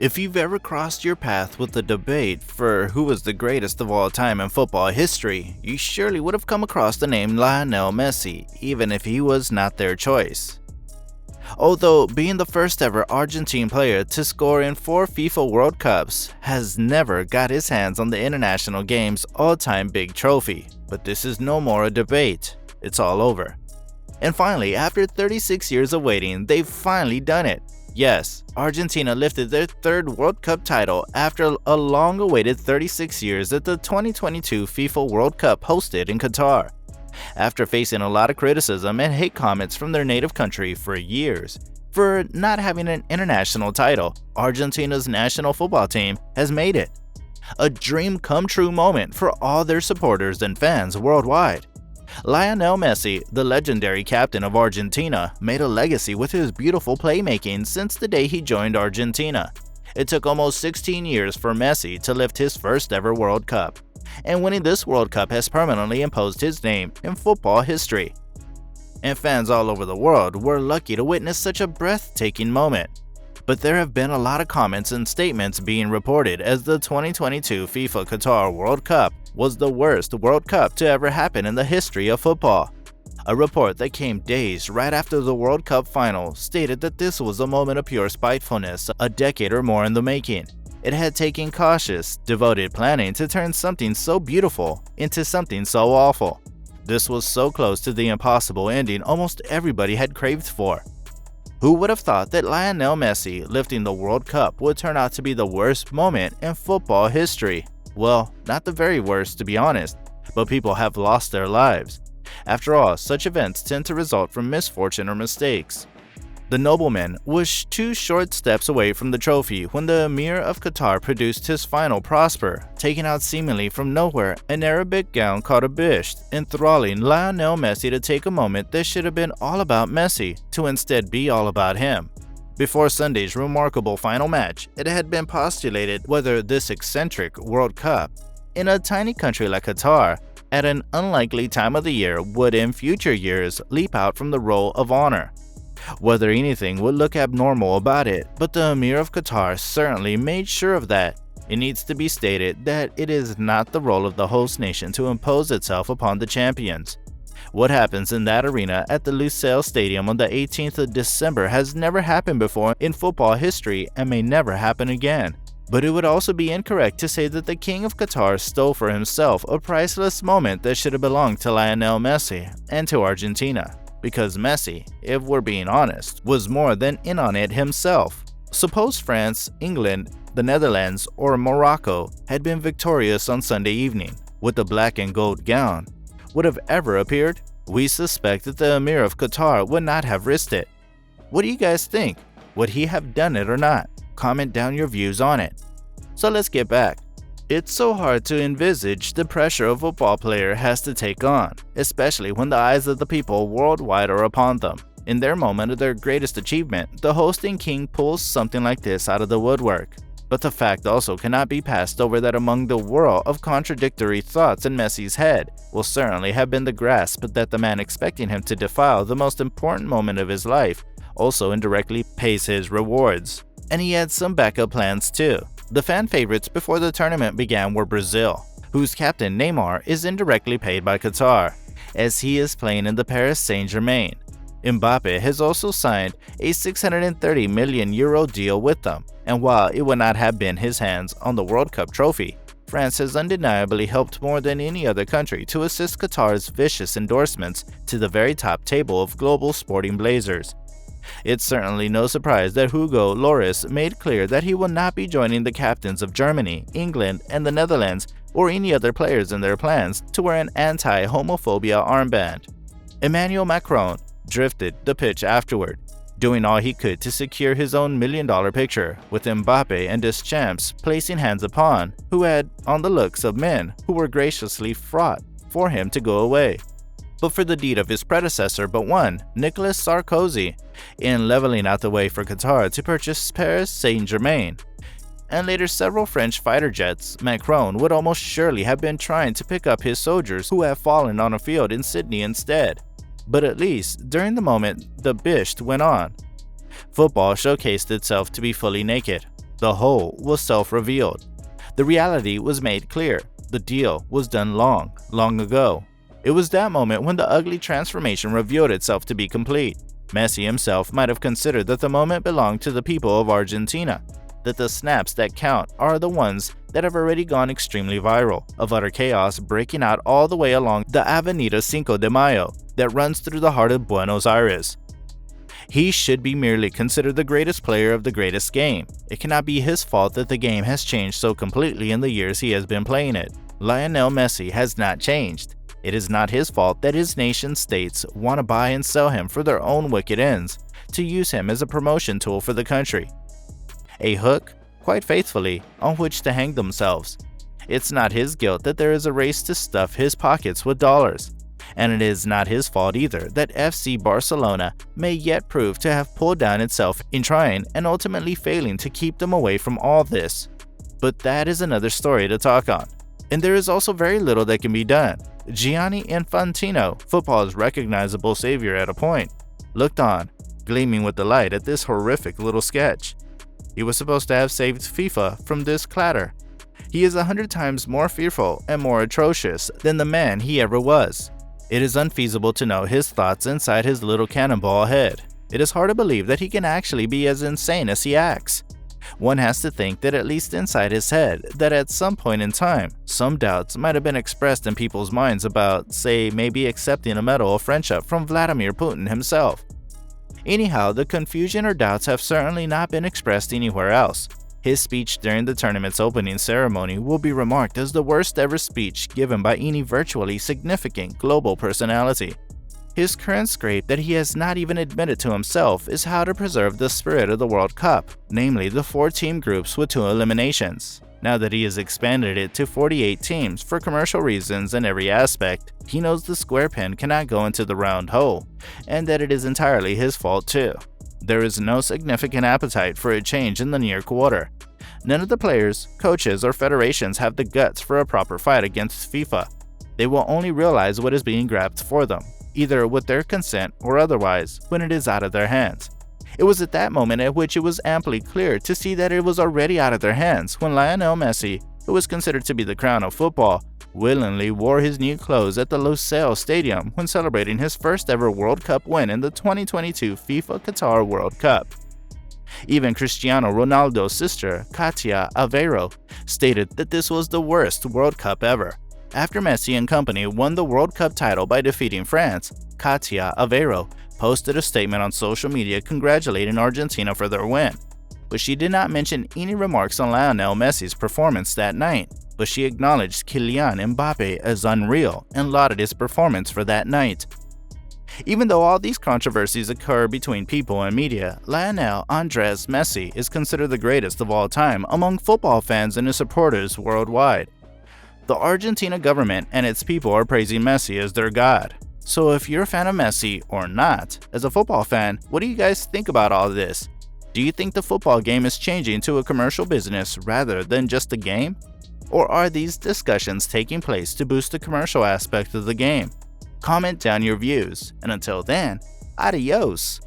If you've ever crossed your path with a debate for who was the greatest of all time in football history, you surely would have come across the name Lionel Messi, even if he was not their choice. Although being the first ever Argentine player to score in 4 FIFA World Cups, has never got his hands on the international game's all-time big trophy, but this is no more a debate, it's all over. And finally, after 36 years of waiting, they've finally done it. Yes, Argentina lifted their 3rd World Cup title after a long-awaited 36 years at the 2022 FIFA World Cup hosted in Qatar. After facing a lot of criticism and hate comments from their native country for years for not having an international title, Argentina's national football team has made it. A dream come true moment for all their supporters and fans worldwide. Lionel Messi, the legendary captain of Argentina, made a legacy with his beautiful playmaking since the day he joined Argentina. It took almost 16 years for Messi to lift his first ever World Cup, and winning this World Cup has permanently imposed his name in football history. And fans all over the world were lucky to witness such a breathtaking moment. But there have been a lot of comments and statements being reported as the 2022 FIFA Qatar World Cup was the worst World Cup to ever happen in the history of football. A report that came days right after the World Cup final stated that this was a moment of pure spitefulness, a decade or more in the making. It had taken cautious, devoted planning to turn something so beautiful into something so awful. This was so close to the impossible ending almost everybody had craved for. Who would have thought that Lionel Messi lifting the World Cup would turn out to be the worst moment in football history? Well, not the very worst to be honest, but people have lost their lives. After all, such events tend to result from misfortune or mistakes. The nobleman was 2 short steps away from the trophy when the Emir of Qatar produced his final prosper, taking out seemingly from nowhere an Arabic gown called a bisht, enthralling Lionel Messi to take a moment that should have been all about Messi to instead be all about him. Before Sunday's remarkable final match, it had been postulated whether this eccentric World Cup, in a tiny country like Qatar, at an unlikely time of the year would in future years leap out from the roll of honor. Whether anything would look abnormal about it, but the Emir of Qatar certainly made sure of that. It needs to be stated that it is not the role of the host nation to impose itself upon the champions. What happens in that arena at the Lusail Stadium on the 18th of December has never happened before in football history and may never happen again. But it would also be incorrect to say that the King of Qatar stole for himself a priceless moment that should have belonged to Lionel Messi and to Argentina. Because Messi, if we're being honest, was more than in on it himself. Suppose France, England, the Netherlands, or Morocco had been victorious on Sunday evening, would the black and gold gown would have ever appeared? We suspect that the Emir of Qatar would not have risked it. What do you guys think? Would he have done it or not? Comment down your views on it. So let's get back. It's so hard to envisage the pressure a football player has to take on, especially when the eyes of the people worldwide are upon them. In their moment of their greatest achievement, the hosting king pulls something like this out of the woodwork. But the fact also cannot be passed over that among the whirl of contradictory thoughts in Messi's head will certainly have been the grasp that the man expecting him to defile the most important moment of his life also indirectly pays his rewards. And he had some backup plans too. The fan favorites before the tournament began were Brazil, whose captain Neymar is indirectly paid by Qatar, as he is playing in the Paris Saint-Germain. Mbappe has also signed a €630 million deal with them, and while it would not have been his hands on the World Cup trophy, France has undeniably helped more than any other country to assist Qatar's vicious endorsements to the very top table of global sporting blazers. It's certainly no surprise that Hugo Lloris made clear that he will not be joining the captains of Germany, England, and the Netherlands or any other players in their plans to wear an anti-homophobia armband. Emmanuel Macron drifted the pitch afterward, doing all he could to secure his own $1 million picture, with Mbappe and Deschamps placing hands upon, who had on the looks of men who were graciously fraught for him to go away. But for the deed of his predecessor but one, Nicolas Sarkozy, in leveling out the way for Qatar to purchase Paris Saint-Germain, and later several French fighter jets, Macron would almost surely have been trying to pick up his soldiers who have fallen on a field in Sydney instead. But at least, during the moment the bisht went on, football showcased itself to be fully naked. The whole was self-revealed. The reality was made clear. The deal was done long, long ago. It was that moment when the ugly transformation revealed itself to be complete. Messi himself might have considered that the moment belonged to the people of Argentina, that the snaps that count are the ones that have already gone extremely viral, of utter chaos breaking out all the way along the Avenida Cinco de Mayo that runs through the heart of Buenos Aires. He should be merely considered the greatest player of the greatest game. It cannot be his fault that the game has changed so completely in the years he has been playing it. Lionel Messi has not changed. It is not his fault that his nation states want to buy and sell him for their own wicked ends, to use him as a promotion tool for the country. A hook, quite faithfully, on which to hang themselves. It's not his guilt that there is a race to stuff his pockets with dollars. And it is not his fault either that FC Barcelona may yet prove to have pulled down itself in trying and ultimately failing to keep them away from all this. But that is another story to talk on. And there is also very little that can be done. Gianni Infantino, football's recognizable savior at a point, looked on, gleaming with delight at this horrific little sketch. He was supposed to have saved FIFA from this clatter. He is 100 times more fearful and more atrocious than the man he ever was. It is unfeasible to know his thoughts inside his little cannonball head. It is hard to believe that he can actually be as insane as he acts. One has to think that at least inside his head, that at some point in time, some doubts might have been expressed in people's minds about, say, maybe accepting a medal of friendship from Vladimir Putin himself. Anyhow, the confusion or doubts have certainly not been expressed anywhere else. His speech during the tournament's opening ceremony will be remarked as the worst ever speech given by any virtually significant global personality. His current scrape that he has not even admitted to himself is how to preserve the spirit of the World Cup, namely the 4-team groups with 2 eliminations. Now that he has expanded it to 48 teams for commercial reasons in every aspect, he knows the square peg cannot go into the round hole, and that it is entirely his fault too. There is no significant appetite for a change in the near quarter. None of the players, coaches, or federations have the guts for a proper fight against FIFA. They will only realize what is being grabbed for them, either with their consent or otherwise, when it is out of their hands. It was at that moment at which it was amply clear to see that it was already out of their hands when Lionel Messi, who was considered to be the crown of football, willingly wore his new clothes at the Lusail Stadium when celebrating his first ever World Cup win in the 2022 FIFA Qatar World Cup. Even Cristiano Ronaldo's sister, Katia Aveiro, stated that this was the worst World Cup ever. After Messi and company won the World Cup title by defeating France, Katia Aveiro posted a statement on social media congratulating Argentina for their win. But she did not mention any remarks on Lionel Messi's performance that night, but she acknowledged Kylian Mbappe as unreal and lauded his performance for that night. Even though all these controversies occur between people and media, Lionel Andres Messi is considered the greatest of all time among football fans and his supporters worldwide. The Argentina government and its people are praising Messi as their god. So if you're a fan of Messi or not, as a football fan, what do you guys think about all this? Do you think the football game is changing to a commercial business rather than just a game? Or are these discussions taking place to boost the commercial aspect of the game? Comment down your views, and until then, adios!